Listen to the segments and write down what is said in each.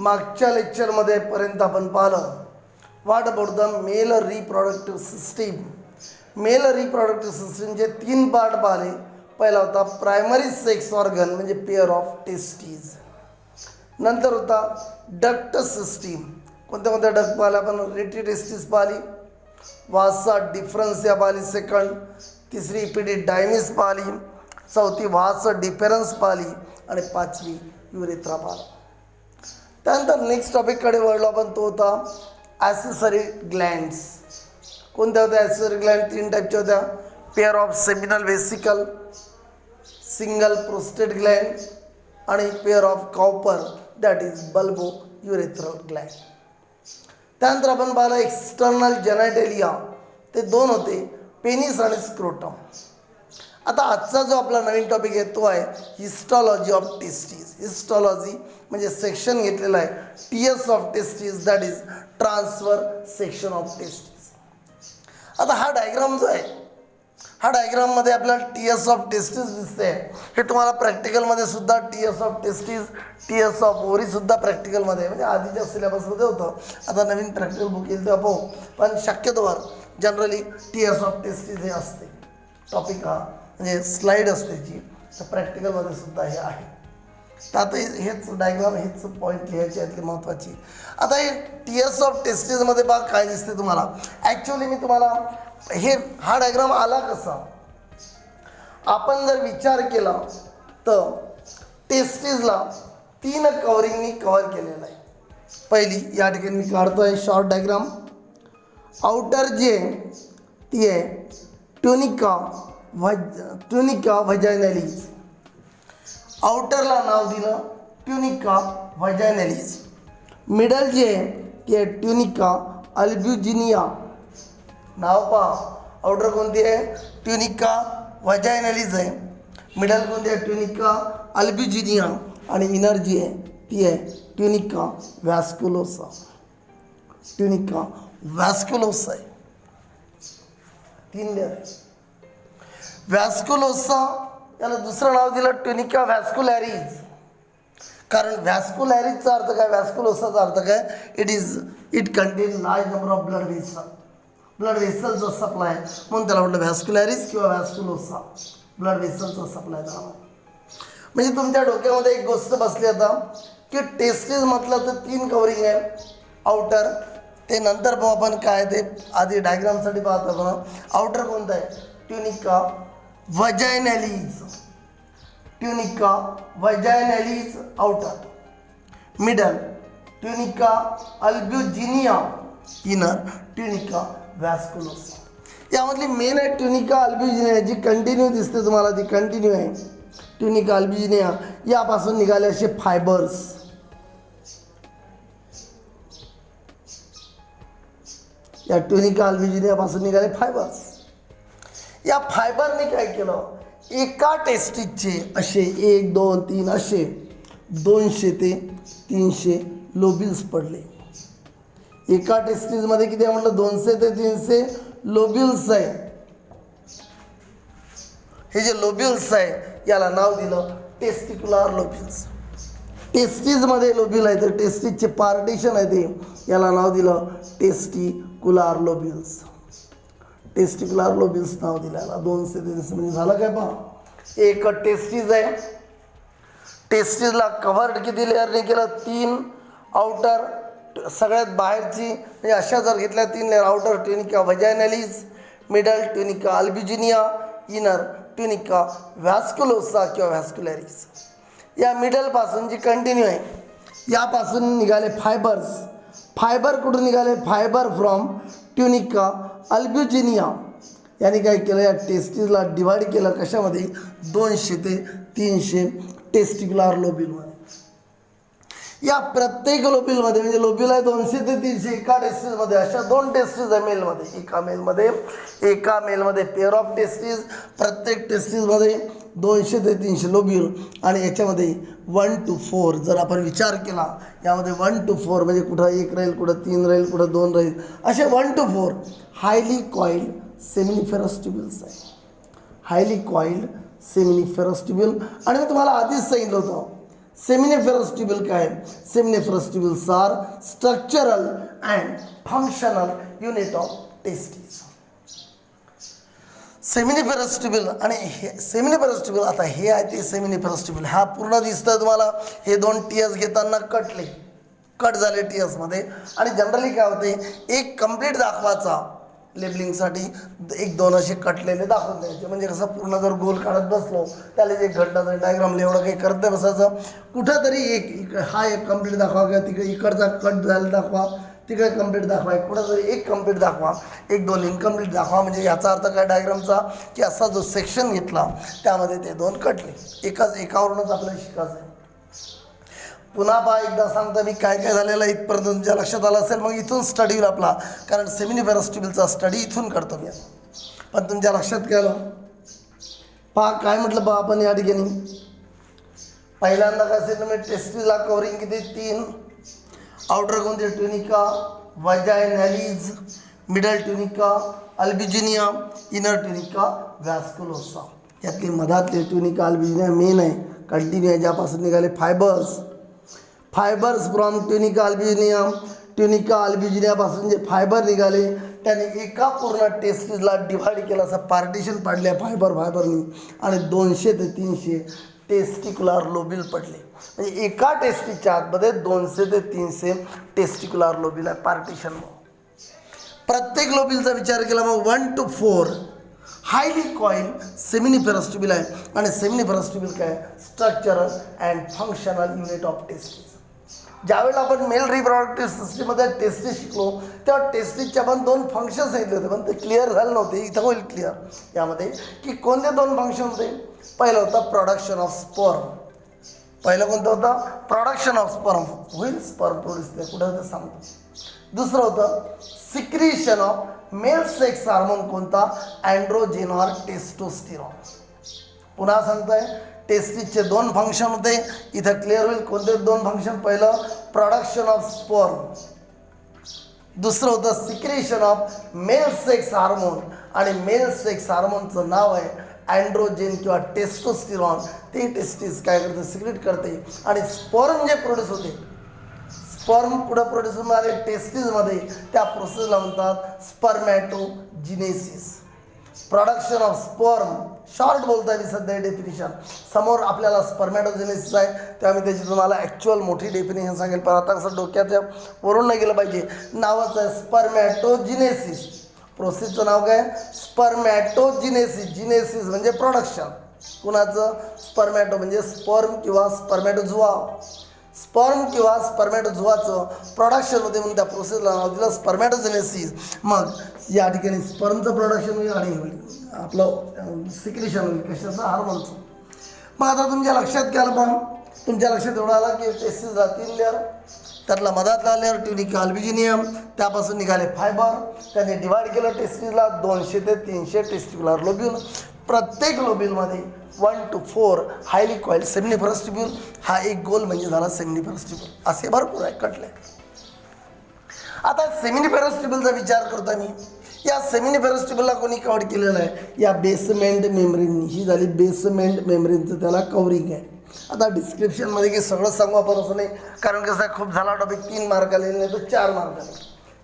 मागच्या लेक्चरमध्ये पर्यंत आपण पाहिलं what about the male reproductive system. Male reproductive सिस्टीमचे 3 पार्ट पाहिले. पहिला होता प्रायमरी सेक्स ऑर्गन म्हणजे पेअर ऑफ टेस्टीज. नंतर होता डक्ट सिस्टीम. कोणत्या कोणत्या डक्ट पाहिल्या आपण? रेटी टेस्टीज पाहिली, वासा डिफरन्सिया पाहिली सेकंड, तिसरी इपिडिडायमिस पाहिली, चौथी वास डिफरन्स पाहिली आणि 5वी युरेथ्रा पाहिला. त्यानंतर नेक्स्ट टॉपिककडे वळलो आपण, तो होता ॲसेसरी ग्लँड्स. कोणत्या होत्या ॲसेसरी ग्लँड? 3 टाईपच्या होत्या. Pair of seminal vesicle, single prostate gland आणि pair of Cowper that is bulbourethral gland. त्यानंतर आपण पाहिलं एक्सटर्नल जेनायटेलिया. ते 2 होते, पेनिस आणि स्क्रोटम. आता आजचा जो आपला नवीन टॉपिक आहे तो आहे हिस्टॉलॉजी ऑफ टेस्टीज. हिस्टॉलॉजी म्हणजे सेक्शन घेतलेलं आहे TS of testes that is transverse section of testes. आता हा डायग्राम जो आहे, हा डायग्राममध्ये आपल्याला टीएस ऑफ टेस्टीज दिसते. हे तुम्हाला प्रॅक्टिकलमध्ये सुद्धा TS of testes, TS of ओव्हरीसुद्धा प्रॅक्टिकलमध्ये म्हणजे आधीच्या सिलेबसमध्ये होतं. आता नवीन प्रॅक्टिकल बुक येईल तेव्हा पाहू, पण शक्यतोवर जनरली टीएस ऑफ टेस्टीज हे असते टॉपिक. हा म्हणजे स्लाईड असते जी, तर प्रॅक्टिकलमध्ये सुद्धा हे आहे. तर आता हेच डायग्राम, हेच पॉईंट लिहायचे यातली महत्त्वाची. आता हे टीएस ऑफ टेस्टीजमध्ये बघा काय दिसते तुम्हाला. ॲक्च्युअली मी तुम्हाला हा डायग्राम आला कसा, आपण जर विचार केला तर टेस्टीजला 3 कवरिंगनी कव्हर केलेलं आहे. पहिली या ठिकाणी मी काढतो आहे शॉर्ट डायग्राम. आउटर जी आहे ती आहे ट्युनिका व्हजायनॅलिज. आउटरला नाव दिलं ट्युनिका व्हजायनॅलिज. मिडल जे आहे ती आहे ट्युनिका अल्ब्युजिनिया. नाव पहा, आउटर कोणती आहे? ट्युनिका व्हजायनॅलिज आहे. मिडल कोणती आहे? Tunica albuginea. आणि इनर जी आहे ती आहे ट्युनिका व्हॅस्क्युलोसा. ट्युनिका व्हॅस्क्युलोसा आहे. 3 लेअर. व्हॅस्क्युलोसा याला दुसरं नाव दिलं ट्युनिका व्हॅस्क्युलॅरिज. कारण व्हॅस्क्युलॅरिजचा अर्थ काय, व्हॅस्क्युलोसाचा अर्थ काय? It contain large number of blood vessel. Blood व्हेसलचा सप्लाय म्हणून त्याला म्हटलं व्हॅस्क्युलॅरिज किंवा व्हॅस्क्युलोसा. ब्लड व्हेसलचा सप्लाय त्याला. म्हणजे तुमच्या डोक्यामध्ये एक गोष्ट बसली आता की टेस्टीज म्हटलं तर 3 कवरिंग आहे आउटर. ते नंतर पाहू आपण काय ते, आधी डायग्रामसाठी पाहतो आपण. आउटर कोणतं आहे? Tunica vaginalis. Tunica vaginalis outer. Middle tunica albuginea. Inner tunica vasculosa. यामधली मेन आहे ट्युनिका अल्ब्युजिनिया, जी कंटिन्यू दिसते तुम्हाला, ती कंटिन्यू आहे. ट्युनिका अल्ब्युजिनिया यापासून निघाले असे फायबर्स. या ट्युनिका अल्ब्युजिनियापासून निघाले फायबर्स. या फायबरने काय केलं, एका टेस्टीजचे असे 1, 2, 3 असे 200 ते 300 लोब्युल्स पडले. एका टेस्टीजमध्ये किती आहे म्हटलं? 200 ते 300 लोब्युल्स आहे. हे जे लोब्युल्स आहे याला नाव दिलं टेस्टिक्युलर लोब्युल्स. टेस्टीजमध्ये लोब्युल आहे तर टेस्टीजचे पार्टिशन आहे ते, याला नाव दिलं टेस्टिक्युलर लोब्युल्स. टेस्टिक्युलर लोब्युल्स नाव दिलं याला. 200 ते 300 म्हणजे झालं काय पहा, एक टेस्टीज आहे. टेस्टीजला कव्हर्ड किती लेअरने केलं? 3. आउटर सगळ्यात बाहेरची म्हणजे अशा जर घेतल्या 3 layer. Outer tunica vaginalis, middle tunica albuginea, inner tunica vasculosa किंवा व्हॅस्क्युलॅरिज. या मिडलपासून जी कंटिन्यू आहे यापासून निघाले फायबर्स. फायबर कुठून निघाले? Fibre from tunica albuginea. याने काय केलं, या टेस्टीजला डिवाइड केलं कशामध्ये? 200 ते 300 टेस्टिक्युलर लोब्युलमध्ये. या प्रत्येक लोब्युलमध्ये म्हणजे लोब्युल आहे 200 ते 300 एका टेस्टीजमध्ये. अशा 2 टेस्टीज आहे मेलमध्ये. एका मेलमध्ये पेअर ऑफ टेस्टीज. प्रत्येक टेस्टीजमध्ये 200 ते 300 लोब्युल. आणि याच्यामध्ये 1 to 4 जर आपण विचार केला, यामध्ये 1 to 4 म्हणजे कुठं 1 राहील, कुठं 3 राहील, कुठं 2 राहील, असे 1 to 4 highly coiled seminiferous tubules आहे. Highly coiled seminiferous tubule. आणि मी तुम्हाला आधीच सांगितलं होतं सेमिनिफरस ट्यूब्यूल काय? Seminiferous tubules are structural and functional unit of testis. Seminiferous tubule आणि हे सेमिनिफरस ट्यूब्यूल, आता हे आहे ते सेमिनिफरस ट्यूब्यूल. हा पूर्ण दिसतं तुम्हाला. हे 2 टीएस घेताना कट झाले टीएसमध्ये. आणि जनरली काय होते, एक कंप्लीट दाखवायचा लेबलिंगसाठी 1-2 असे कटलेले दाखवून द्यायचे. म्हणजे कसं पूर्ण जर गोल काढत बसलो त्याला जे घटना डायग्रामला एवढं काही करत नाही बसायचं. कुठंतरी हा एक कंप्लीट दाखवा किंवा तिकडे इकडचा कट झालेला दाखवा, तिकडे कंप्लीट दाखवा, कुठंतरी एक कंप्लीट दाखवा, 1-2 इनकम्प्लीट दाखवा. म्हणजे याचा अर्थ काय डायग्रामचा, की असा जो सेक्शन घेतला त्यामध्ये ते 2 कटले. एकावरूनच आपल्याला शिकायचं आहे. पुन्हा पहा, एकदा सांगतो मी काय काय झालेलं आहे. इथपर्यंत तुमच्या लक्षात आलं असेल. मग इथून स्टडी होईल आपला, कारण सेमिनिफरस ट्यूब्यूलचा स्टडी इथून करतो मी. पण तुमच्या लक्षात काय आलं पहा, काय म्हटलं पहा आपण या ठिकाणी. पहिल्यांदा काय असेल तुम्ही टेस्टिसला कव्हरिंग किती? 3. आउटर कोणते? Tunica, vaginalis, middle tunica, albuginea, inner tunica, vasculosa. यातली मधातले ट्युनिका अल्बिजिनिया मेन आहे, कंटिन्यू आहे, ज्यापासून निघाले फायबर्स फ्रॉम ट्युनिका अल्बिजिनियापासून जे फायबर निघाले त्याने एका पूर्ण टेस्टिसला डिव्हाइड केलं, असं पार्टिशन पाडल्या फायबरनी. आणि 200 ते 300 टेस्टिक्युलर लोब्यूल पडले. म्हणजे एका टेस्टिसच्या आतमध्ये 200 ते 300 टेस्टिक्युलर लोब्यूल आहे पार्टिशन. प्रत्येक लोब्यूलचा विचार केला मग 1 to 4 highly coil seminiferous tubule आहे. आणि सेमिनिफरस ट्यूब्यूल काय? Structural and functional unit of testis. ज्यावेळेला आपण मेल रिप्रोडक्टिव्ह सिस्टीममध्ये टेस्टिस शिकलो तेव्हा टेस्टिसच्या पण 2 फंक्शन्स सांगितले होते, पण ते क्लिअर झाले नव्हते. इथं होईल क्लिअर यामध्ये की कोणते 2 फंक्शन होते. पहिलं होतं प्रोडक्शन ऑफ स्पर्म. पहिलं कोणतं होतं? Production of sperm. होईल स्पर्म प्रोड्यूस, कुठं होतं सांगतो. दुसरं होतं secretion of male sex hormone. कोणता? अँड्रोजेन ऑर टेस्टोस्टेरॉन. पुन्हा सांगतोय, टेस्टिसचे 2 फंक्शन होते. इथं क्लिअर होईल कोणते 2 फंक्शन. पहिलं प्रोडक्शन ऑफ स्पर्म, दुसरं होतं secretion of male sex hormone. आणि मेल सेक्स हार्मोनचं नाव आहे अँड्रोजेन किंवा टेस्टोस्टेरॉन. ते टेस्टिस काय करते? सिक्रेट करते. आणि स्पर्म जे प्रोड्यूस होते, स्पर्म कुठं प्रोड्यूस होणारे? टेस्टिसमध्ये. त्या प्रोसेसला म्हणतात स्पर्मॅटोजिनेसिस. प्रोडक्शन ऑफ स्पर्म शॉर्ट बोलता मी सध्या डेफिनेशन. समोर आपल्याला स्पर्मॅटोजेनेसिस आहे तेव्हा मी त्याची तुम्हाला ॲक्च्युअल मोठी डेफिनेशन सांगेल. पण आता कसं डोक्याच्या वरून नाही गेलं पाहिजे. नावच आहे स्पर्मॅटोजिनेसिस. प्रोसेसचं नाव काय? स्पर्मॅटोजिनेसिस. जिनेसिस म्हणजे प्रोडक्शन. कुणाचं? स्पर्मॅटो म्हणजे स्पर्म किंवा स्पर्मॅटोझुआ. स्पर्म किंवा स्पर्मॅटोझुआचं प्रोडक्शन होते म्हणून त्या प्रोसेसला नाव दिलं स्पर्मॅटोजेनेसिस. मग या ठिकाणी स्पर्मचं प्रोडक्शन होईल आणि होईल आपलं सिक्रेशन होईल कशाचं? हार्मोनचं. मग आता तुमच्या लक्षात काय आलं? पण तुमच्या लक्षात एवढं आलं की टेस्टिसला 3 लेअर, त्यातला मधातला लेअर ट्युनिका अल्बिजिनियम, त्यापासून निघाले फायबर, त्याने डिवाइड केलं टेस्टिसला 200 ते 300 टेस्टिक्युलर लोब्यूल. प्रत्येक लोब्यूलमध्ये 1 to 4 highly coiled seminiferous tubule. हा एक गोल म्हणजे झाला सेमिनिफरस ट्यूब्यूल. असे भरपूर आहे कटले. आता सेमिनिफरस ट्यूब्यूलचा विचार करतो मी. या सेमिनिफरस ट्यूब्यूलला कोणी कव्हर केलेलं आहे? या बेसमेंट मेम्ब्रेननी. ही झाली बेसमेंट मेम्ब्रेनचं त्याला कव्हरिंग आहे. आता डिस्क्रिप्शनमध्ये की सगळं सांगू आपण असं नाही, कारण कसं आहे खूप झाला टॉपिक. 3 मार्काला येईल नाही तर 4 मार्काला.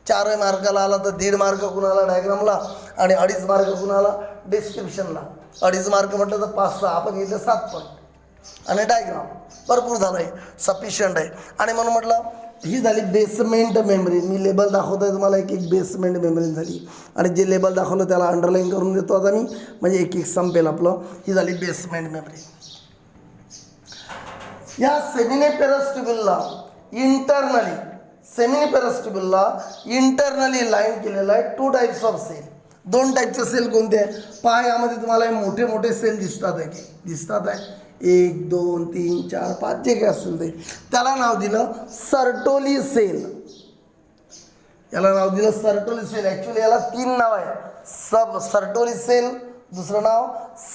4 मार्काला आला तर 1.5 मार्क कुणाला डायग्रामला आणि 2.5 मार्क कुणाला डिस्क्रिप्शनला. 2.5 मार्क म्हटलं तर 5-6, आपण घेतलं 7 पॉईंट. आणि डायग्राम भरपूर झालं आहे, सफिशियंट आहे. आणि म्हणून म्हटलं ही झाली बेसमेंट मेम्ब्रेन. मी लेबल दाखवतो आहे तुम्हाला. एक बेसमेंट मेम्ब्रेन झाली. आणि जे लेबल दाखवलं त्याला अंडरलाईन करून देतो आता मी, म्हणजे एक संपेल आपलं. ही झाली बेसमेंट मेम्ब्रेन. या सेमिनिफरस ट्यूब्यूलला इंटरनली लाईन केलेलं आहे 2 टाईप्स ऑफ सेल. 2 टाईपचे सेल कोणते आहे पहा. यामध्ये तुम्हाला मोठे मोठे सेल दिसतात आहे की? दिसतात आहे. 1 2 3 4 5 जे काय असेल ते. त्याला नाव दिलं सर्टोली सेल. याला नाव दिलं सर्टोली सेल. ॲक्च्युली याला 3 नाव आहे. सब सर्टोली सेल, दुसरं नाव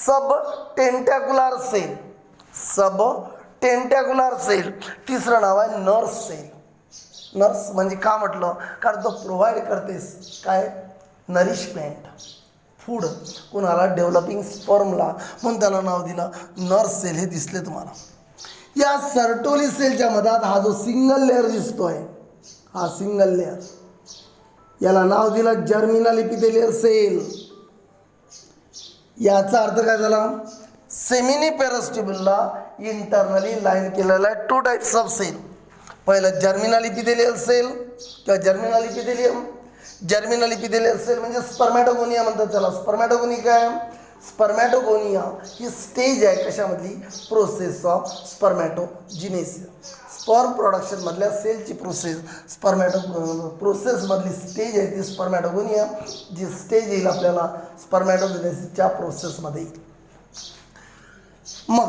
सब टेंटॅक्युलर सेल, तिसरं नाव आहे नर्स सेल. नर्स म्हणजे का म्हटलं? कारण तो प्रोव्हाइड करतेस काय? नरिशमेंट, फूड कुणाला? डेव्हलपिंग स्पर्मला. म्हणून त्याला नाव दिलं नर्स सेल. हे दिसले तुम्हाला. या सर्टोली सेलच्या मधात हा जो सिंगल लेअर दिसतोय, हा सिंगल लेअर, याला नाव दिलं जर्मिनल इपिथेलियल सेल. याचा अर्थ काय झाला? सेमिनिपेरस्टिब्युलला इंटरनली लाईन केलेला आहे टू टाइप्स ऑफ सेल. पहिलं जर्मिनल इपिथेलियल सेल किंवा germinal epithelium. Germinal epithelial cell म्हणजे स्पर्मॅटोगोनिया म्हणतात त्याला. स्पर्मॅटोगोनी काय? स्पर्मॅटोगोनिया ही स्टेज आहे कशामधली? Process of spermatogenesis. स्पर्म प्रोडक्शनमधल्या सेलची प्रोसेस, प्रोसेसमधली स्टेज आहे ती स्पर्मॅटोगोनिया, जी स्टेज येईल आपल्याला स्पर्मॅटोजिनेसिसच्या प्रोसेसमध्ये येईल. मग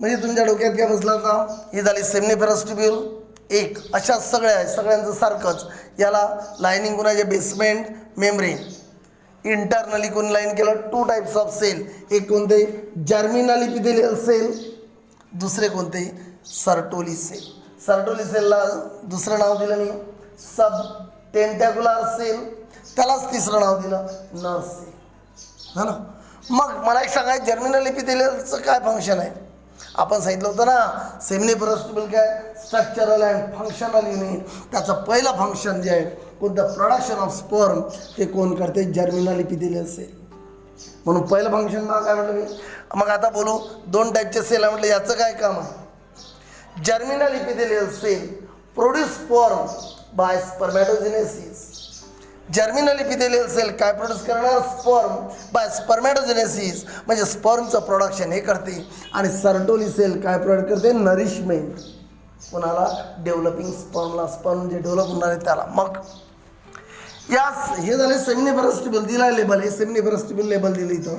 म्हणजे तुमच्या डोक्यात काय बसला आता? ही झाली सेमिनिफेरस ट्यूब्यूल. एक अशा सगळ्यांचं सारखंच याला लाईनिंग कोणाचे? Basement membrane. इंटरनली कोण लाईन केलं? Two types of cell. एक कोणते? जर्मिनल इपिथेलियल सेल, दुसरे कोणते? Sertoli cell. सर्टोली सेलला दुसरं नाव दिलं मी सब टेंटॅक्युलर सेल, त्यालाच तिसरं नाव दिलं नर्स सेल, है ना. मग मला एक सांगा, जर्मिनल इपिथेलियलचं काय फंक्शन आहे? आपण सांगितलं होतं ना, सेमिनिफेरस ट्यूब्यूल काय? Structural and functional unit. त्याचं पहिलं फंक्शन जे आहे कोणतं? प्रोडक्शन ऑफ स्पर्म, ते कोण करते? Germinal epithelial cell. म्हणून पहिलं फंक्शन काय म्हटलं मी. मग आता बोलू दोन टाईपचे सेल आहे म्हटलं, याचं काय काम आहे? Germinal epithelial cell produce sperm by spermatogenesis. Germinal epithelial cell काय प्रोड्यूस करणार? स्पर्म बाय स्पर्मॅटोजेनेसिस, म्हणजे स्पर्मचं प्रोडक्शन हे करते. आणि सर्टोली सेल काय प्रोड्यूस करते? नरिशमेंट. कोणाला? डेव्हलपिंग स्पर्मला. स्पर्म जे डेव्हलप होणार आहे त्याला. मग या हे झाले सेमिनिफेरस ट्यूब्यूल. दिला लेबल, हे सेमिनिफेरस ट्यूब्यूल लेबल दिलं इथं.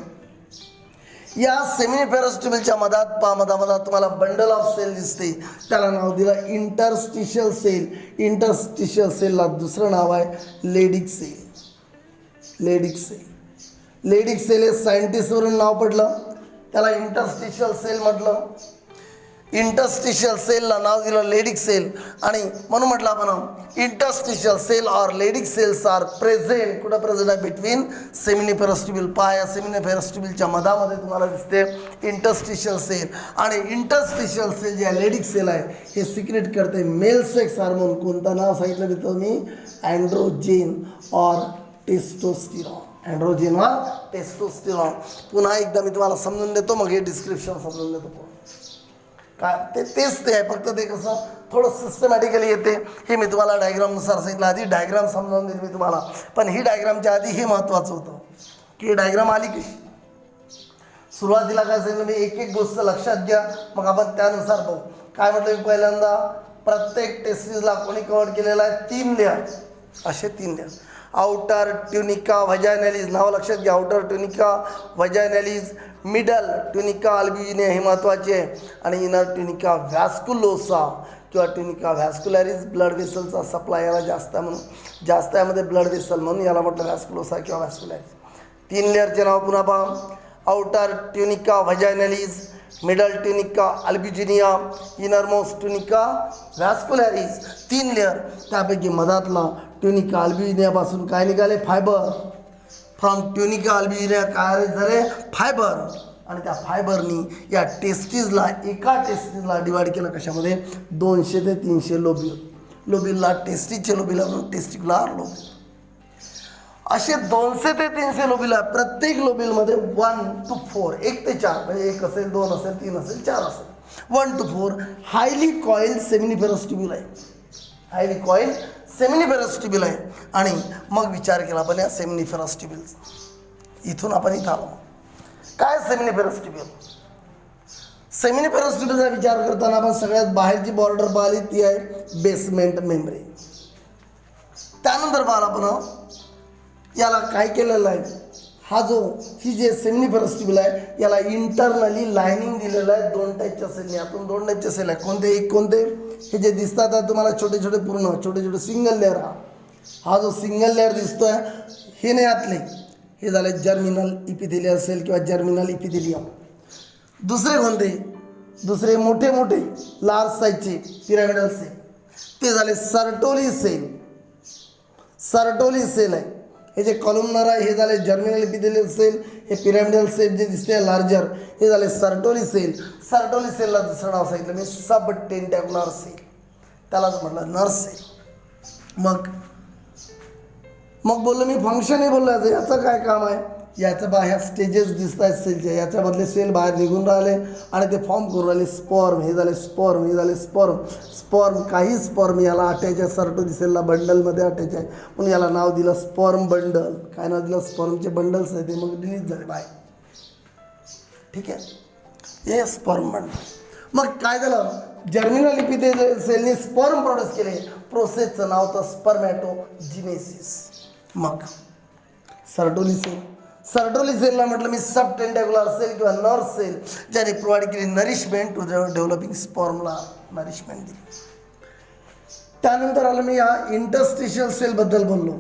या सेमिनिफेरस ट्यूब्यूलच्या मधात तुम्हाला बंडल ऑफ सेल दिसते, त्याला नाव दिलं इंटरस्टिशियल सेल. इंटरस्टिशियल सेलला दुसरं नाव आहे Leydig cell. Leydig cell. Leydig cell हे सायंटिस्टवरून नाव पडलं, त्याला इंटरस्टिशियल सेल म्हटलं. इंटरस्टिशियल सेलला नाव दिलं लेडिक सेल. आणि म्हणून म्हटलं आपण interstitial cell or Leydig cells are present. कुठं प्रेझेंट आहे? Between seminiferous tubule. पाया सेमिनिफेरस ट्यूब्यूलच्या मधामध्ये तुम्हाला दिसते इंटरस्टिशियल सेल. आणि इंटरस्टिशियल सेल जे आहे लेडिक सेल आहे, हे सिक्रेट करते मेल सेक्स हार्मोन. कोणतं नाव सांगितलं देतो मी? Androgen or testosterone. Androgen or testosterone. पुन्हा एकदा मी तुम्हाला समजून देतो, मग हे डिस्क्रिप्शन समजून देतो. काय तेच ते आहे, फक्त ते कसं थोडं सिस्टमॅटिकली येते. हे मी तुम्हाला डायग्रामनुसार सांगितलं. आधी डायग्राम समजावून देईल मी तुम्हाला, पण ही डायग्रामच्या आधी हे महत्त्वाचं होतं की डायग्राम आली कशी. सुरुवातीला काय सांगितलं मी? एक एक गोष्ट लक्षात घ्या, मग आपण त्यानुसार पाहू. काय म्हटलं मी पहिल्यांदा? प्रत्येक टेस्टिसला कोणी कव्हर केलेला आहे? 3 लेअर. असे 3 लेअर. आउटर ट्युनिका व्हजायनॅलिस, नाव लक्षात घ्या. Outer tunica vaginalis, middle tunica अल्ब्युजिनिया हे महत्त्वाचे आहे, आणि इनर ट्युनिका व्हॅस्कुलोसा किंवा ट्युनिका व्हॅस्कुलॅरिस. ब्लड वेसलचा सप्लाय याला जास्त आहे म्हणून, जास्त यामध्ये ब्लड वेसल म्हणून याला म्हटलं व्हॅस्कुलोसा किंवा व्हॅस्कुलॅरिस. 3 लेअरचे नाव पुन्हा पहा. Outer tunica vaginalis, middle tunica albuginea, innermost tunica vascularis. 3 layer. त्यापैकी मधातला ट्युनिका अल्ब्युजिनियापासून काय निघाले? फायबर. फ्रॉम ट्युनिका अल्ब्युजिनिया काय झाले? फायबर. आणि त्या फायबरनी या टेस्टिसला, एका टेस्टिसला डिवाइड केलं कशामध्ये? 200 ते 300 लोब्यूल. लोब्यूलला टेस्टिसचे लोब्यूल म्हणून टेस्टिक्युलर लोब्यूल. असे 200 ते 300 लोब्यूल आहे. प्रत्येक लोब्यूलमध्ये 1 to 4, 1 ते 4, म्हणजे 1 असेल, 2 असेल, 3 असेल, 4 असेल, 1 to 4 highly coil seminiferous tubule आहे. हायली कॉइल सेमिनिफेरस ट्यूब्यूल आहे. आणि मग विचार केला आपण या सेमिनिफेरस ट्यूब्यूलचा. इथून आपण इथं आलो. काय सेमिनिफेरस ट्यूब्यूल? सेमिनिफेरस ट्यूब्यूलचा विचार करताना आपण सगळ्यात बाहेरची बॉर्डर पाहिली, ती आहे बेसमेंट मेम्ब्रेन. त्यानंतर पाहिला आपण याला काय केलेलं आहे? हा जो ही जे सेमिनिफेरस ट्यूब्यूल आहे, याला इंटरनली लायनिंग दिलेलं आहे 2 टाईपच्या सेलने. यातून 2 टाईपचे सेल आहे. कोणते? एक कोणते? हे जे दिसतात आहे तुम्हाला छोटे छोटे, पूर्ण छोटे छोटे सिंगल लेअर. हा जो सिंगल लेअर दिसतोय, हे नाही आतले, हे झाले जर्मिनल इपिथेलियल सेल किंवा जर्मिनल इपिथेलियम. दुसरे कोणते? दुसरे मोठे मोठे लार्ज साईजचे पिरॅमिडल सेल, ते झाले सर्टोली सेल. सर्टोली सेल आहे. हे जे कॉलमनर आहे हे झाले जर्मिनल इपिथेलियल सेल, हे पिरॅमिडल सेल जे दिसते लार्जर हे झाले सर्टोली सेल. सर्टोली सेलला दुसरं नाव सांगितलं मी सब टेंटॅक्युलर सेल, त्यालाच म्हटलं नर्स सेल. मग बोललो मी फंक्शन बोललो याचं काय काम आहे. याचं ह्या स्टेजेस दिसत आहेत सेलच्या, याच्यामधले सेल बाहेर निघून राहिले आणि ते फॉर्म करून राहिले स्पॉर्म. हे झाले स्पॉर्म, हे झाले स्पॉर्म. काही स्पॉर्म याला अटॅच आहे सर्टोली सेलला, बंडलमध्ये अटॅच आहे म्हणून याला नाव दिलं स्पॉर्म बंडल. काय नाव दिलं, स्पॉर्मचे बंडल्स आहेत ते मग डिलीट झाले बाहेर. ठीक आहे, हे स्पॉर्म बंडल. मग काय झालं, जर्मिनल इपिथेलियल सेलने स्पर्म प्रोड्यूस केले, प्रोसेसचं नाव तर स्पर्मॅटोजिनेसिस. मग सर्टोली सेलला म्हटलं मी सब टेंटॅक्युलर सेल किंवा नर्स सेल, ज्याने प्रोव्हाइड केली नरिशमेंट टू द डेव्हलपिंग स्पर्मला नरिशमेंट दिली. त्यानंतर आलं मी या इंटरस्टिशियल सेलबद्दल बोललो.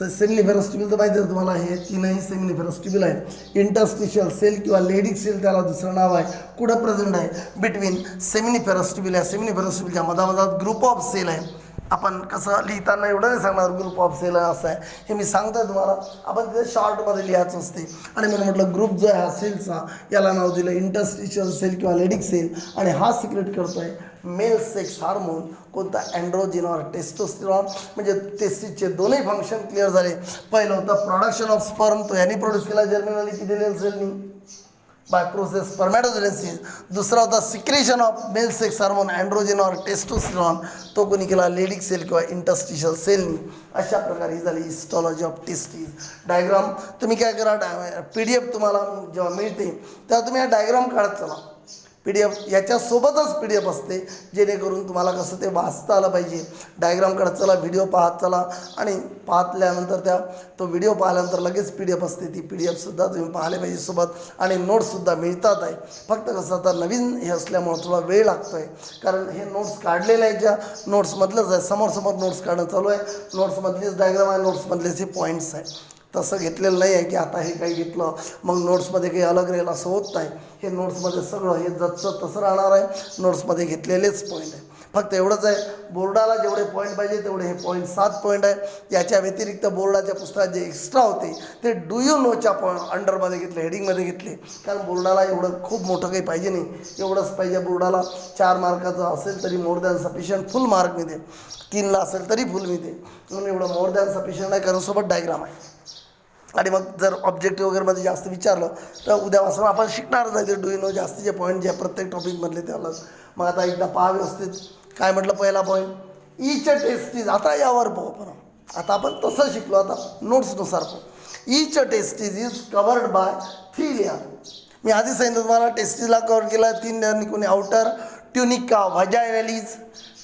सेमिनिफरस ट्युब्युल तर माहिती आहे तुम्हाला, हे तीनही सेमिनिफरस ट्युब्युल आहेत. इंटरस्टिशियल सेल किंवा लेडिक सेल त्याला दुसरं नाव आहे. कुठं प्रेझेंट आहे, बिटवीन सेमिनिफरस ट्युब्युल. या सेमिनिफरस ट्युब्युलच्या मधामधात ग्रुप ऑफ सेल आहे. आपण कसं लिहिताना एवढं नाही सांगणार ग्रुप ऑफ सेल असं आहे, हे मी सांगतोय तुम्हाला. आपण तिथे शॉर्टमध्ये लिहायचं असते आणि म्हणून म्हटलं ग्रुप जो आहे हा सेलचा याला नाव दिलं इंटरस्टिशियल सेल किंवा लेडिक सेल. आणि हा सिक्रेट करतोय मेल सेक्स हार्मोन, कोणता अँड्रोजिन और टेस्टोस्टेरॉन. म्हणजे टेस्टिसचे दोन्ही फंक्शन क्लिअर झाले. पहिलं होतं प्रोडक्शन ऑफ स्पर्म, तो यांनी प्रोड्यूस केला जर्मिनल इपिथेलियल सेलनी बाय प्रोसेस स्पर्मॅटोजेनेसिस. दुसरा होता secretion of male sex hormone androgen और टेस्टोस्टेरॉन, तो कोणी केला लेडिक सेल किंवा इंटरस्टिशियल सेलनी. अशा प्रकारे ही झाली हिस्टॉलॉजी ऑफ टेस्टिस. डायग्राम तुम्ही काय करा, PDF तुम्हाला जेव्हा मिळते तेव्हा तुम्ही हा डायग्राम काढत चला. PDF याच्यासोबतच PDF असते, जेणेकरून तुम्हाला कसं ते वाचता आलं पाहिजे. डायग्राम काढत चला, व्हिडिओ पाहत चला आणि पाहतल्यानंतर तो व्हिडिओ पाहिल्यानंतर लगेच PDF असते, ती PDF सुद्धा तुम्ही पाहिले पाहिजे सोबत. आणि नोट्ससुद्धा मिळतात आहे. फक्त कसं आता नवीन हे असल्यामुळं थोडा वेळ लागतो आहे, कारण हे नोट्स काढलेलं आहे, ज्या नोट्समधलंच आहे, समोर नोट्स काढणं चालू आहे. नोट्समधलीच डायग्राम आहे, नोट्समधलेच हे पॉईंट्स आहे. तसं घेतलेलं नाही आहे की आता हे काही घेतलं मग नोट्समध्ये काही अलग राहील, असं होत नाही. हे नोट्समध्ये सगळं हे जसं तसं राहणार आहे, नोट्समध्ये घेतलेलेच पॉईंट आहे. फक्त एवढंच आहे, बोर्डाला जेवढे पॉईंट पाहिजे तेवढे हे पॉईंट 7 पॉईंट आहे. याच्या व्यतिरिक्त बोर्डाच्या पुस्तकात जे एक्स्ट्रा होते ते डू यू नोच्या अंडरमध्ये घेतले, हेडिंगमध्ये घेतले. कारण बोर्डाला एवढं खूप मोठं काही पाहिजे नाही, एवढंच पाहिजे. बोर्डाला 4 मार्काचं असेल तरी मोर दॅन सफिशियंट, फुल मार्क मिळते. 3ला असेल तरी फुल मिळते, म्हणून एवढं मोर दॅन सफिशियंट आहे, कारण सोबत डायग्राम आहे. आणि मग जर ऑब्जेक्टिव्ह वगैरेमध्ये जास्त विचारलं तर उद्यापासून आपण शिकणारच आहे ते डू यू नो जास्तीचे पॉईंट जे प्रत्येक टॉपिकमधले ते अलग. मग आता एकदा पहा व्यवस्थित. काय म्हटलं पहिला पॉईंट, ईच टेस्टीज. आता यावर पाहू आपण, आता आपण तसं शिकलो, आता नोट्सनुसार पाहू. Each testes is covered by 3 layer. मी आधी सांगितलं तुम्हाला टेस्टीजला कव्हर केला 3 लेअरनी. कोणी outer tunica vaginalis,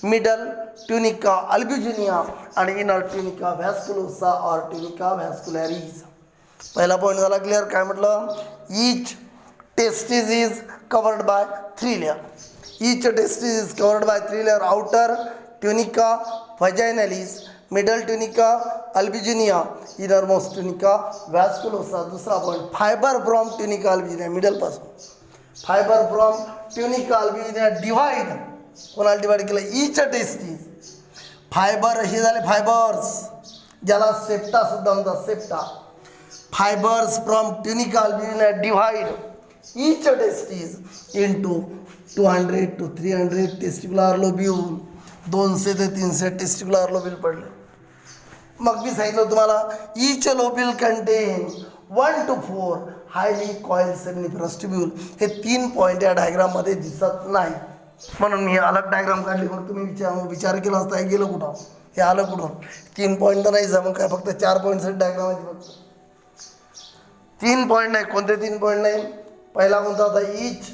middle tunica albuginea आणि इनर ट्युनिका व्हॅस्कुलोसा और ट्युनिका व्हॅस्कुलॅरिज. पहिला पॉईंट झाला क्लिअर. काय म्हटलं, each testes is covered by 3 layer. Each testes is covered by 3 layer. Outer tunica vaginalis, middle tunica albuginea, inner most tunica vasculosa. दुसरा point, fibre from tunica albuginea, मिडलपासून fibre from tunica albuginea divide. कोणाला divide केलं, each testes. Fibre हे झाले fibres, ज्याला septa सुद्धा म्हणतात, septa. Fibres from tunica albuginea divide each testes into 200 to 300 testicular lobule. 200 ते 300 टेस्टिक्युलर लोब्यूल पडले. मग मी सांगितलं तुम्हाला, each lobule contain 1 to 4 highly coil seminiferous ट्युब्यूल. हे 3 पॉईंट या डायग्राममध्ये दिसत नाही, म्हणून मी अलग डायग्राम काढली. मग तुम्ही विचार केला असता, हे गेलं कुठं, हे आलं कुठून. 3 पॉईंट तर नाही, मग काय फक्त 4 पॉईंटसाठी डायग्राम आहे. फक्त 3 पॉईंट नाही. कोणते 3 पॉईंट नाही. पहिला कोणता होता, each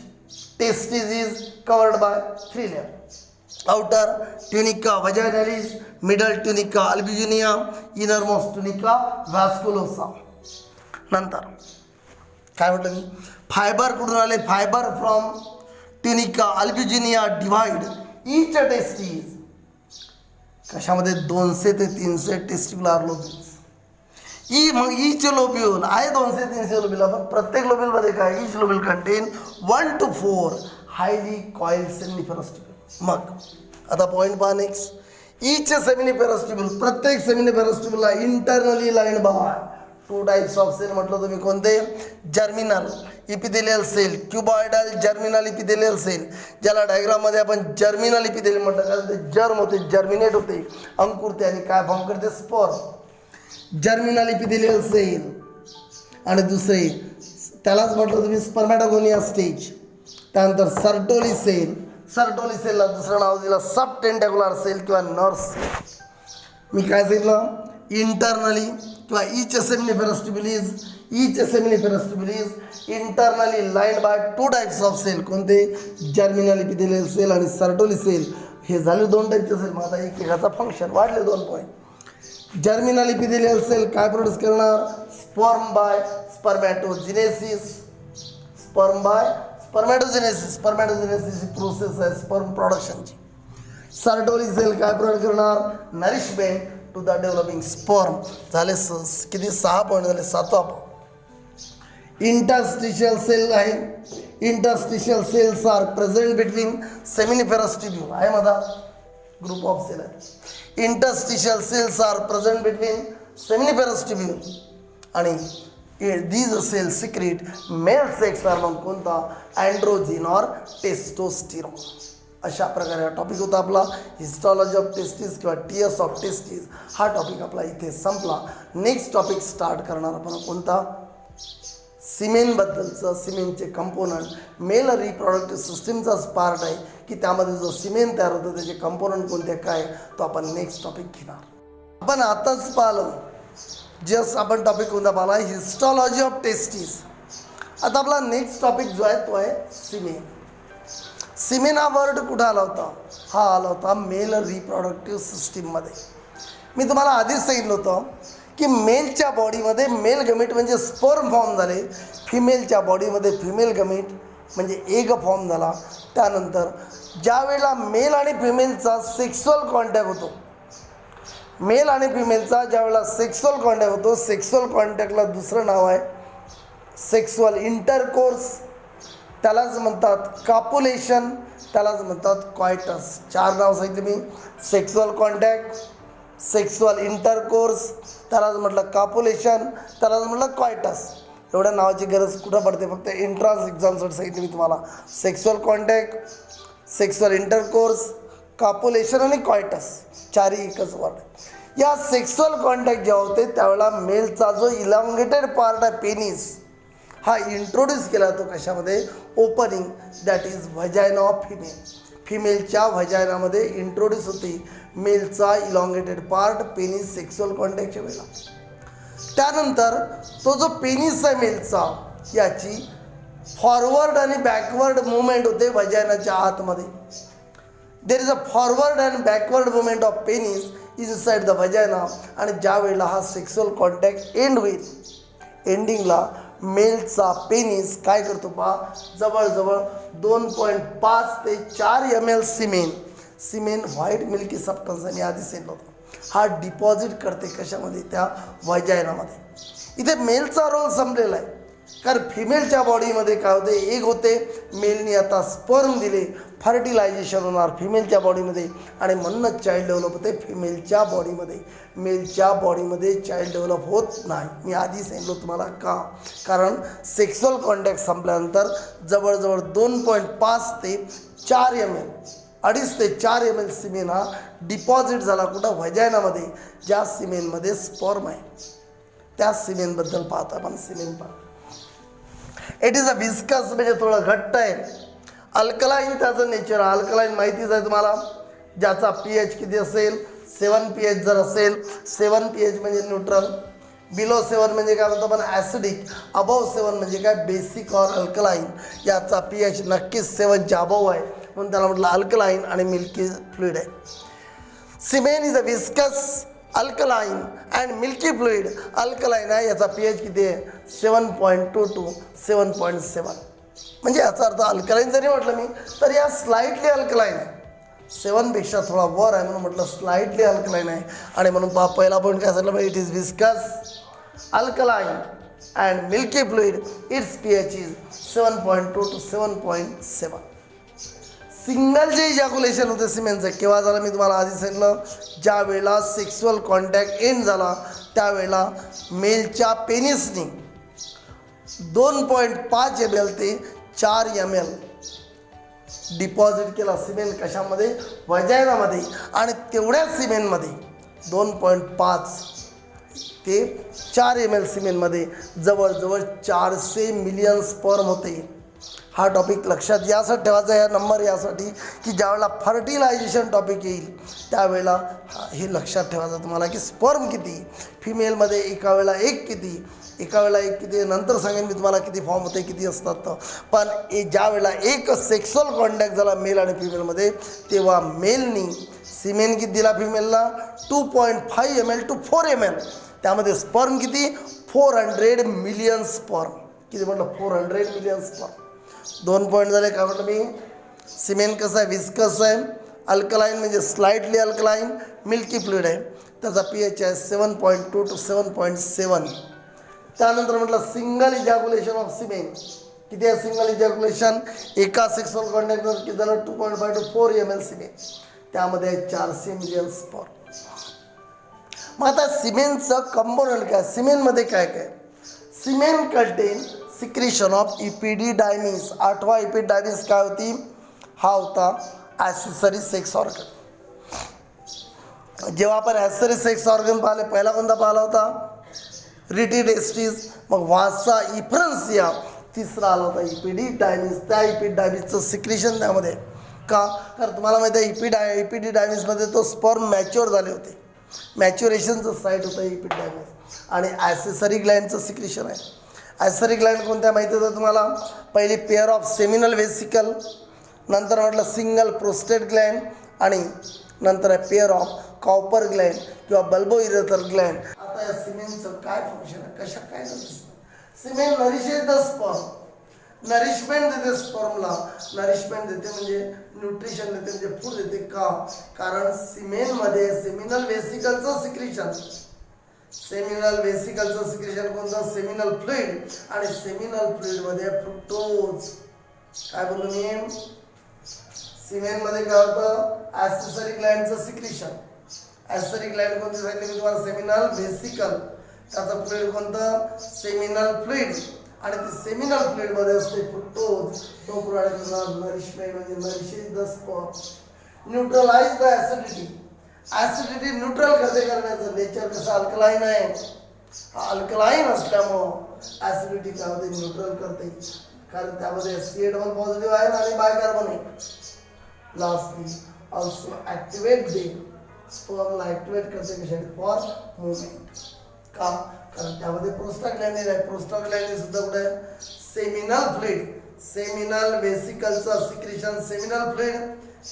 testes is covered by 3 layer. Outer tunica vaginalis, middle tunica albuginea, inner most tunica vasculosa. नंतर काय म्हटलं मी, फायबर कुठून आले, fibre from tunica albuginea divide each testes. कशामध्ये, 200 ते 300 टेस्टिक्युलर लोब्यूल्स. मग ईच लोब्यूल आहे 200 ते 300 लोब्यूल. पण प्रत्येक लोब्यूलमध्ये काय, each lobule contain 1 to 4 highly coil seminiferous tubule. मग आता पॉईंट पहा नेक्स्ट. ईच सेमिनिफरस ट्युब्यूल, प्रत्येक सेमिनिफरस ट्युब्यूलला internally line by two types of cell म्हटलं तुम्ही कोणते? Germinal epithelial cell, cuboidal germinal epithelial cell, ज्याला डायग्राममध्ये आपण जर्मिनल इपिथेलियल म्हटलं कारण ते जर्म होते, जर्मिनेट होते, अंकुरते आणि काय फॉर्म करते? स्पोर. Germinal epithelial cell. आणि दुसरे त्यालाच म्हटलं तुम्ही स्पर्मॅटोगोनिया स्टेज. त्यानंतर सर्टोली सेल. सर्टोली सेलला दुसरं नाव दिलं सब टेंटॅक्युलर सेल किंवा नर्स सेल. मी काय सांगितलं? इंटरनली किंवा each seminiferous tubules internally lined by two types of cell. कोणते? जर्मिनल इपिथेलियल सेल आणि सर्टोली सेल. हे झाले दोन टाईपचे सेल. मग आता एकेकाचा फंक्शन वाढले 2 पॉईंट. जर्मिनल इपिथेलियल सेल काय प्रोड्यूस करणार? Sperm by spermatogenesis. Sperm by spermatogenesis. Spermatogenesis ही प्रोसेस आहे स्पर्म प्रोडक्शनची. सर्टोली सेल काय प्रोड्यूस करणार? Nourishment to the developing sperm. झाले किती? 6 पॉईंट झाले. 7वा पॉईंट. इंटरस्टिशियल सेल आहे. Interstitial cells are present between seminiferous tubule आहे माझा ग्रुप ऑफ सेल आहे. Interstitial cells are present between seminiferous tubule आणि these cells secrete male sex hormone कोणता? एंड्रोजिन और टेस्टोस्टेरोन. अशा प्रकारे हा टॉपिक होता आपला हिस्टॉलॉजी ऑफ टेस्टिस किंवा टीएस ऑफ टेस्टिस. हा टॉपिक आपला इथे संपला. नेक्स्ट टॉपिक स्टार्ट करणार आपण कोणता? सिमेनबद्दलचं. सिमेनचे कंपोनंट मेल रिप्रोडक्टिव्ह सिस्टीमचाच पार्ट आहे की त्यामध्ये जो सिमेन तयार होतो त्याचे कंपोनंट कोणते काय तो आपण नेक्स्ट टॉपिक घेणार. आपण आताच पाहिलं जस्ट आपण टॉपिक कोणता पाहिला? हिस्टॉलॉजी ऑफ टेस्टिस. आता आपला नेक्स्ट टॉपिक जो आहे तो आहे सिमेन. सिमेन हा वर्ड कुठं आला होता? हा आला होता मेल रिप्रोडक्टिव्ह सिस्टीममध्ये. मी तुम्हाला आधीच सांगितलं होतं की मेलच्या बॉडीमध्ये मेल गमीट म्हणजे स्पर्म फॉर्म झाले, फिमेलच्या बॉडीमध्ये फिमेल गमीट म्हणजे एग फॉर्म झाला. त्यानंतर ज्या वेळेला मेल आणि फिमेलचा सेक्सुअल कॉन्टॅक्ट होतो, मेल आणि फिमेलचा ज्या वेळेला सेक्सुअल कॉन्टॅक्ट होतो, सेक्सुअल कॉन्टॅक्टला दुसरं नाव आहे सेक्सुअल इंटरकोर्स. त्यालाच म्हणतात कापुलेशन, त्यालाच म्हणतात कॉयटस. 4 नाव सांगितले मी. सेक्सुअल कॉन्टॅक्ट, सेक्सुअल इंटरकोर्स, त्यालाच म्हटलं कापुलेशन, त्यालाच म्हटलं कॉयटस. एवढ्या नावाची गरज कुठं पडते? फक्त एंट्रन्स एक्झामसाठी सांगितले मी तुम्हाला. सेक्सुअल कॉन्टॅक्ट, सेक्सुअल इंटरकोर्स, कापुलेशन आणि कॉयटस. 4ही एकच वर्ड आहे. या सेक्सुअल कॉन्टॅक्ट जेव्हा होते त्यावेळेला मेलचा जो इलॉंगेटेड पार्ट आहे पेनिस हा इंट्रोड्यूस केला जातो कशामध्ये? Opening, that is vagina of female. फिमेलच्या व्हजायनामध्ये इंट्रोड्यूस होते मेलचा इलॉंगेटेड पार्ट पेनिस सेक्सुअल कॉन्टॅक्टच्या वेळेला. त्यानंतर तो जो पेनिस आहे मेलचा याची फॉरवर्ड आणि बॅकवर्ड मुवमेंट होते व्हजायनाच्या आतमध्ये. There is a forward and backward movement of penis inside the vagina. आणि ज्या वेळेला हा सेक्सुअल कॉन्टॅक्ट एंड होईल, एंडिंगला मेलचा पेनिस काय करतो पहा? जवळजवळ 2.5 ते 4 ml semen white milky substance आणि आधी सांगितलं होतं हा डिपॉझिट करते कशामध्ये? त्या व्हजायनामध्ये. इथे मेलचा रोल संपलेला आहे कारण फिमेलच्या बॉडीमध्ये काय होते? एग होते, मेलनी आता स्पर्म दिले, फर्टिलायझेशन होणार फिमेलच्या बॉडीमध्ये आणि म्हणूनच चाइल्ड डेव्हलप होते फिमेलच्या बॉडीमध्ये. मेलच्या बॉडीमध्ये चाइल्ड डेव्हलप होत नाही. मी आधी सांगितलं तुम्हाला का? कारण सेक्सुअल कॉन्टॅक्ट संपल्यानंतर जवळजवळ 2.5 ते 4 ml, 2.5 ते 4 ml सिमेन हा डिपॉझिट झाला कुठं? व्हजायनामध्ये. ज्या सिमेनमध्ये स्पर्म आहे त्या सिमेनबद्दल पाहतो आपण. सिमेन पाहतो. इट इज अ विस्कस म्हणजे थोडं घट्ट आहे. अल्कलाईन त्याचं नेचर. अल्कलाईन माहितीच आहे तुम्हाला, ज्याचा pH किती असेल? 7 pH जर असेल, 7 pH म्हणजे न्यूट्रल, बिलो 7 म्हणजे काय म्हणतो आपण? ॲसिडिक, अबव 7 म्हणजे काय? Basic or alkaline. याचा pH नक्कीच 7च्या अबव आहे म्हणून त्याला म्हटलं अल्कलाईन आणि मिल्की फ्लुइड आहे. Semen is a viscous alkaline and milky fluid. Alkaline आहे, याचा pH किती आहे? 7.2 to 7.7. म्हणजे याचा अर्थ अल्कलाईन जरी म्हटलं मी तर या स्लाइटली अल्कलाईन आहे. 7पेक्षा थोडा वर आहे म्हणून म्हटलं स्लाइटली अल्कलाईन आहे. आणि म्हणून पहिला पॉईंट काय सांगितलं? It is viscous alkaline and milky fluid. It's pH is 7.2 to 7.7. Single जे इजॅक्युलेशन होते सिमेनचं केव्हा झालं? मी तुम्हाला आधी सांगितलं ज्या वेळेला सेक्सुअल कॉन्टॅक्ट एंड झाला त्यावेळेला मेलच्या पेनिसनी 2.5 ml ते 4 ml डिपॉझिट केला सिमेंट कशामध्ये, वजायनामध्ये. आणि तेवढ्या सिमेंटमध्ये 2.5 ते 4 ml सिमेंटमध्ये जवळजवळ 400 मिलियन स्पर्म होते. हा टॉपिक लक्षात यासाठी ठेवायचा, या नंबर यासाठी की ज्यावेळेला फर्टिलायझेशन टॉपिक येईल त्यावेळेला हे लक्षात ठेवायचं तुम्हाला की स्पर्म किती, फिमेलमध्ये एका वेळेला एक किती, एका वेळेला एक किती, नंतर सांगेन मी तुम्हाला किती फॉर्म होते, किती असतात. तर पण ज्या वेळेला एक सेक्सुअल कॉन्टॅक्ट झाला मेल आणि फिमेलमध्ये तेव्हा मेलनी सिमेन किती दिला फिमेलला, 2.5 ml to 4 ml. त्यामध्ये स्पर्म किती, 400 मिलियन स्पर्म. किती म्हटलं, 400 मिलियन स्पर्म. 2 पॉईंट झाले. काय म्हटलं मी, सिमेंट कसं आहे, विस्कस आहे, अल्कलाईन म्हणजे स्लाइटली अल्कलाईन, मिल्की फ्लुइड आहे, त्याचा pH आहे 7.2 to 7.7. त्यानंतर म्हटलं सिंगल इजॅक्युलेशन ऑफ सिमेन किती आहे, सिंगल इजॅक्युलेशन एका सेक्सुअल कॉन्टॅक्टवर किती झालं, 2.5 to 4 ml सिमेन. त्यामध्ये 400 मिलियन स्पर्म. मग आता सिमेनचं कंपोनंट काय, सिमेनमध्ये काय काय, सिमेन कंटेन सिक्रेशन ऑफ इपिडिडायमिस. 8वा इपिडिडायमिस काय होती, हा होता ॲक्सेसरी सेक्स ऑर्गन. जेव्हा आपण ॲक्सेसरी सेक्स ऑर्गन पाहिले, पहिला कोणता पाहिला होता, रिटिडेस्टिस, मग वासा इफ्रन्सिया, तिसरा आला होता इपिडिडायमिस. त्या इपिडिडायमिसचं सिक्रेशन त्यामध्ये का, कारण तुम्हाला माहिती आहे इपिडिडायमिसमध्ये तो स्पर्म मॅच्युअर झाले होते, मॅच्युरेशनचं साईट होतं इपिडिडायमिस. आणि ॲक्सेसरी ग्लँडचं सिक्रेशन आहे. ॲक्सेसरी ग्लँड कोणत्या माहिती होतं तुम्हाला, पहिली पेअर ऑफ सेमिनल व्हेसिकल, नंतर म्हटलं सिंगल प्रोस्टेट ग्लँड, आणि नंतर आहे पेअर ऑफ कॉपर ग्लँड किंवा बल्बो इरेथर ग्लँड. आता या सिमेनचं काय फंक्शन आहे, कशा काय semen nourishes the sperm, nourishment देते स्पर्मला, नरिशमेंट देते म्हणजे न्यूट्रिशन देते, म्हणजे फूड देते. का, कारण सिमेनमध्ये सेमिनल व्हेसिकलचं सिक्रेशन, सेमिनल व्हेसिकलचं सिक्रेशन कोणतं, सेमिनल फ्लुइड, आणि सेमिनल फ्लुइडमध्ये फ्रुक्टोज. काय बोललो मी, सिमेनमध्ये काय होतं, ॲक्सेसरी ग्लँडचं सिक्रेशन. ॲक्सेसरी ग्लँड कोणती सांगितली मी तुम्हाला, सेमिनल व्हेसिकल, त्याचं फ्लुइड कोणतं, सेमिनल फ्लुइड, आणि ते सेमिनल फ्लुइडमध्ये असते फ्रुक्टोज. तो प्रोडक्ट नरिशमेंट म्हणजे nourishes the sperm. Neutralize the acidity, acidity neutral करते, करण्याचं नेचर कसं अल्कलाईन आहे, अल्कलाईन असल्यामुळं ॲसिडिटी काय होते, न्यूट्रल करते, कारण त्यामध्ये CH2 पॉझिटिव्ह आहे आणि बायकार्बोनेट. लास्टली ऑल्सो ॲक्टिवेट दे, स्पर्मला ॲक्टिवेट करते कशाने, फॉर मुवमेंट. का, कारण त्यामध्ये प्रोस्टाग्लॅंडिन आहे. प्रोस्टाग्लॅंडिन सुद्धा कुठे आहे, सेमिनल फ्लुइड, सेमिनल व्हेसिकलचं सिक्रेशन सेमिनल फ्लुइड,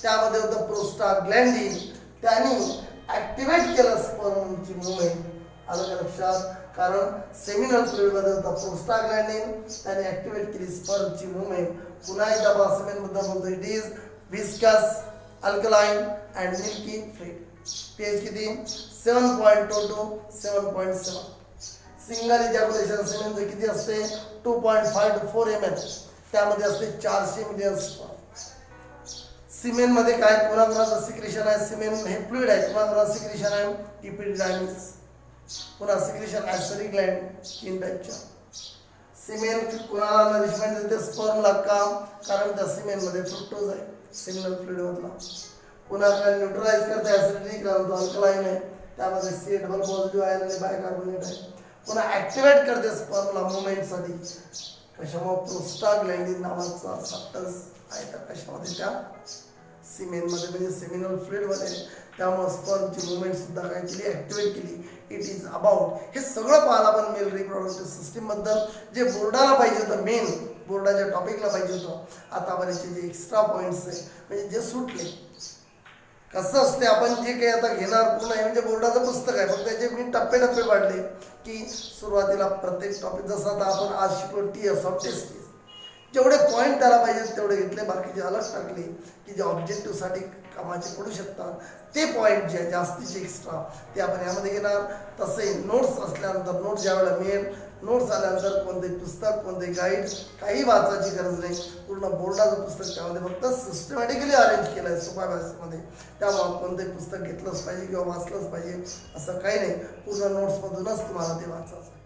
त्यामध्ये होतं प्रोस्टाग्लॅंडिन, त्यांनी ॲक्टिवेट केलं स्पर्मची मुवमेंट. आलं का लक्षात, कारण सेमिनल फ्लुइडमध्ये होता प्रोस्टाग्लॅंडिन, त्याने ॲक्टिवेट केली स्पर्मची मुवमेंट. पुन्हा एकदा सिमेनबद्दल बोलतो, it is viscous, alkaline and milky fluid. pH किती, 7.2 to 7.7. सिंगल इजॅक्युलेशन सिमेनचं किती असते, 2.5 to 4 ml, त्यामध्ये असते 400 मिलियन स्पर्म. सिमेनमध्ये काय, कोणाकोणाचं सिक्रेशन आहे, सिमेन हे फ्लुइड आहे, कोणाकोणाचं सिक्रेशन आहे, इपिडिडायमिस, पुन्हा सिक्रेशन ॲक्सेसरी ग्लँड, 3 टाईपच्या. सिमेन कोणाला नरिशमेंट देते, स्पर्मला. का, कारण त्या सिमेनमध्ये फ्रुक्टोज आहे, सेमिनल फ्लुइडमधला. पुन्हा काय न्यूट्रलाइज करते ॲसिडिटी, कारण तो अल्कलाईन आहे, त्यामध्ये CH2 पॉझिटिव्ह आहे आणि बायकार्बोनेट आहे. पुन्हा ॲक्टिवेट करते स्पर्मला मुवमेंटसाठी, कशामुळे, प्रोस्टाग्लॅंडिन नावाचा सबस्टन्स आहे त्या कशामध्ये, त्या सिमेनमध्ये म्हणजे सेमिनल फ्लुइडमध्ये. त्यामुळे स्पर्मची मुवमेंट सुद्धा काय केली, ॲक्टिवेट केली. इट इज अबाउट, हे सगळं पाहिलं आपण मेल रिप्रोडक्टिव्ह सिस्टीमबद्दल, जे बोर्डाला पाहिजे होतं, मेन बोर्डाच्या टॉपिकला पाहिजे होतं. आता आपण याचे जे एक्स्ट्रा पॉईंट्स आहे म्हणजे जे सुटले, कसं असते, आपण जे काही आता घेणार पूर्ण आहे म्हणजे बोर्डाचं पुस्तक आहे, फक्त त्याचे मी टप्पे पाडले की सुरुवातीला प्रत्येक टॉपिक, जसं आता आपण आज शिकलो TS ऑफ टेस्ट, जेवढे पॉईंट त्याला पाहिजेत तेवढे घेतले, बाकीचे अलग टाकले की जे ऑब्जेक्टिव्हसाठी कामाचे पडू शकतात, ते पॉईंट जे जास्तीचे एक्स्ट्रा ते आपण यामध्ये घेणार. तसे नोट्स असल्यानंतर, नोट्स ज्यावेळेला मिळेल नोट्स आल्यानंतर कोणतेही पुस्तक कोणतेही गाईड काही वाचायची गरज नाही. पूर्ण बोर्डाचं पुस्तक त्यामध्ये फक्त सिस्टमॅटिकली अरेंज केलं आहे सोप्या भाषेमध्ये. त्यामुळे कोणतेही पुस्तक घेतलंच पाहिजे किंवा वाचलंच पाहिजे असं काही नाही. पूर्ण नोट्समधूनच तुम्हाला ते वाचायचं.